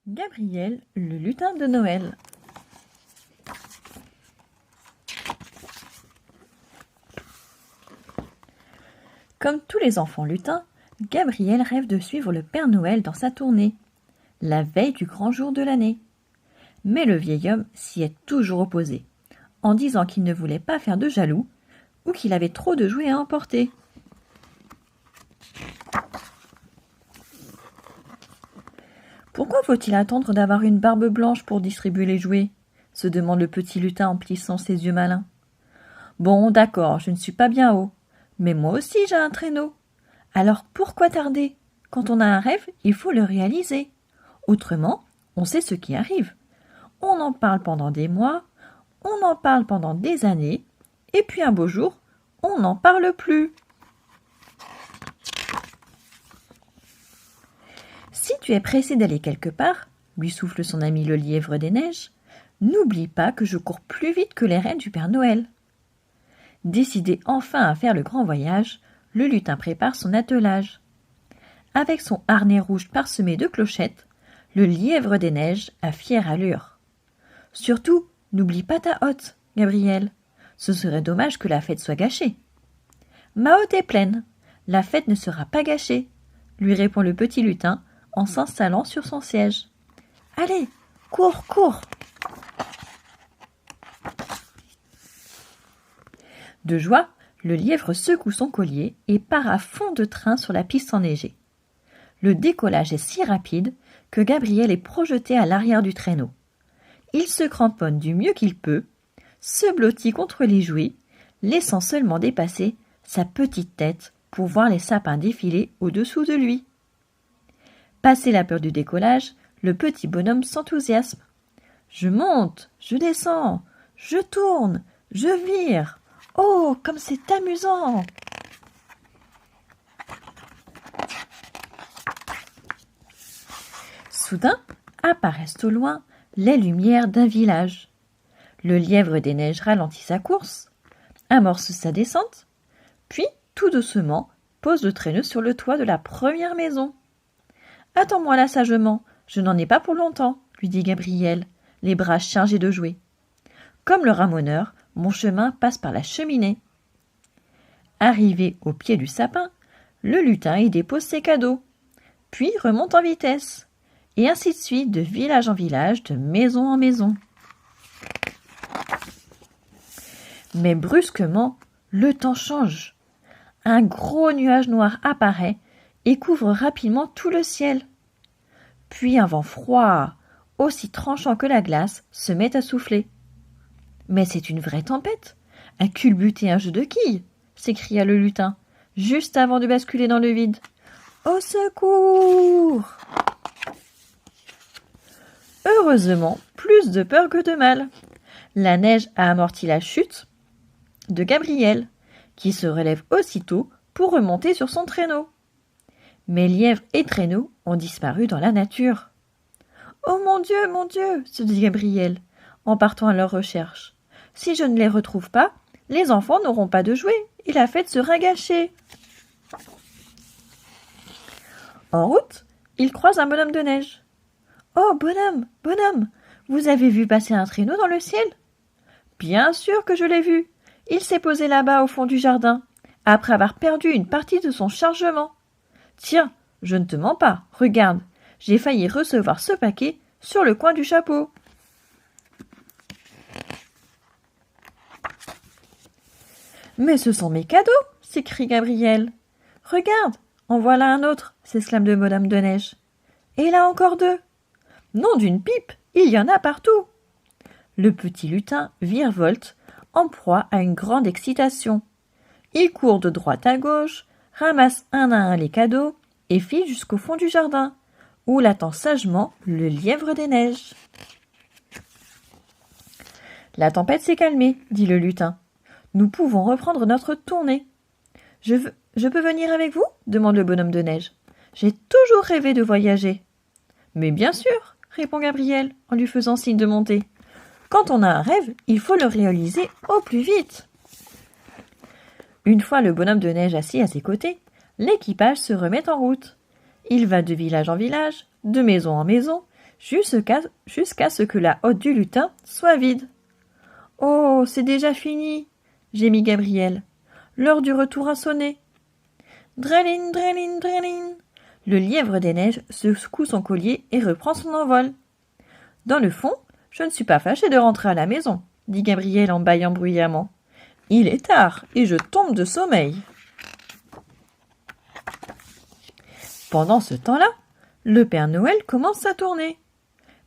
Gabriel, le lutin de Noël. Comme tous les enfants lutins, Gabriel rêve de suivre le Père Noël dans sa tournée, la veille du grand jour de l'année. Mais le vieil homme s'y est toujours opposé, en disant qu'il ne voulait pas faire de jaloux ou qu'il avait trop de jouets à emporter. Pourquoi faut-il attendre d'avoir une barbe blanche pour distribuer les jouets ? Se demande le petit lutin en plissant ses yeux malins. Bon, d'accord, je ne suis pas bien haut, mais moi aussi j'ai un traîneau. Alors pourquoi tarder ? Quand on a un rêve, il faut le réaliser. Autrement, on sait ce qui arrive. On en parle pendant des mois, on en parle pendant des années, et puis un beau jour, on n'en parle plus. Si tu es pressé d'aller quelque part, lui souffle son ami le lièvre des neiges, n'oublie pas que je cours plus vite que les reines du Père Noël. Décidé enfin à faire le grand voyage, le lutin prépare son attelage. Avec son harnais rouge parsemé de clochettes, le lièvre des neiges a fière allure. Surtout, n'oublie pas ta hotte, Gabriel. Ce serait dommage que la fête soit gâchée. Ma hotte est pleine. La fête ne sera pas gâchée, lui répond le petit lutin en s'installant sur son siège. Allez, cours, cours! De joie, le lièvre secoue son collier et part à fond de train sur la piste enneigée. Le décollage est si rapide que Gabriel est projeté à l'arrière du traîneau. Il se cramponne du mieux qu'il peut, se blottit contre les jouets, laissant seulement dépasser sa petite tête pour voir les sapins défiler au-dessous de lui. Passé la peur du décollage, le petit bonhomme s'enthousiasme. Je monte, je descends, je tourne, je vire. Oh, comme c'est amusant! Soudain, apparaissent au loin les lumières d'un village. Le lièvre des neiges ralentit sa course, amorce sa descente, puis, tout doucement, pose le traîneau sur le toit de la première maison. « Attends-moi là sagement, je n'en ai pas pour longtemps, » lui dit Gabriel, les bras chargés de jouets. Comme le ramoneur, mon chemin passe par la cheminée. Arrivé au pied du sapin, le lutin y dépose ses cadeaux, puis remonte en vitesse, et ainsi de suite de village en village, de maison en maison. Mais brusquement, le temps change. Un gros nuage noir apparaît et couvre rapidement tout le ciel. Puis un vent froid, aussi tranchant que la glace, se met à souffler. « Mais c'est une vraie tempête, à culbuter un jeu de quilles !» s'écria le lutin, juste avant de basculer dans le vide. « Au secours !» Heureusement, plus de peur que de mal. La neige a amorti la chute de Gabriel, qui se relève aussitôt pour remonter sur son traîneau. Mais lièvre et traîneau ont disparu dans la nature. « Oh mon Dieu !» se dit Gabriel, en partant à leur recherche. « Si je ne les retrouve pas, les enfants n'auront pas de jouets et la fête sera gâchée. » En route, il croise un bonhomme de neige. « Oh, bonhomme, vous avez vu passer un traîneau dans le ciel ?»« Bien sûr que je l'ai vu. Il s'est posé là-bas au fond du jardin, après avoir perdu une partie de son chargement. Tiens, je ne te mens pas, regarde, j'ai failli recevoir ce paquet sur le coin du chapeau. » « Mais ce sont mes cadeaux !» s'écrie Gabriel. « Regarde, en voilà un autre !» s'exclame le bonhomme de neige. « Et là encore deux !»« Nom d'une pipe, il y en a partout !» Le petit lutin virevolte, en proie à une grande excitation. Il court de droite à gauche, ramasse un à un les cadeaux et file jusqu'au fond du jardin, où l'attend sagement le lièvre des neiges. « La tempête s'est calmée, » dit le lutin. « Nous pouvons reprendre notre tournée. »« Je peux venir avec vous ?» demande le bonhomme de neige. « J'ai toujours rêvé de voyager. »« Mais bien sûr !» répond Gabriel en lui faisant signe de monter. « Quand on a un rêve, il faut le réaliser au plus vite. » Une fois le bonhomme de neige assis à ses côtés, l'équipage se remet en route. Il va de village en village, de maison en maison, jusqu'à ce que la hotte du lutin soit vide. « Oh, c'est déjà fini !» gémit Gabriel. « L'heure du retour a sonné. » Drélin, drélin, drélin. Le lièvre des neiges secoue son collier et reprend son envol. « Dans le fond, je ne suis pas fâché de rentrer à la maison, » dit Gabriel en bâillant bruyamment. « Il est tard et je tombe de sommeil. » Pendant ce temps-là, le Père Noël commence à tourner.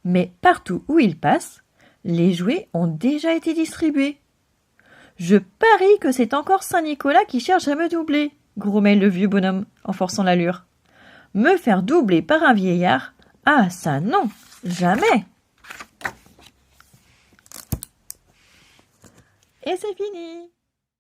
Mais partout où il passe, les jouets ont déjà été distribués. « Je parie que c'est encore Saint-Nicolas qui cherche à me doubler, » grommait le vieux bonhomme en forçant l'allure. « Me faire doubler par un vieillard, ah ça non, jamais !» Et c'est fini.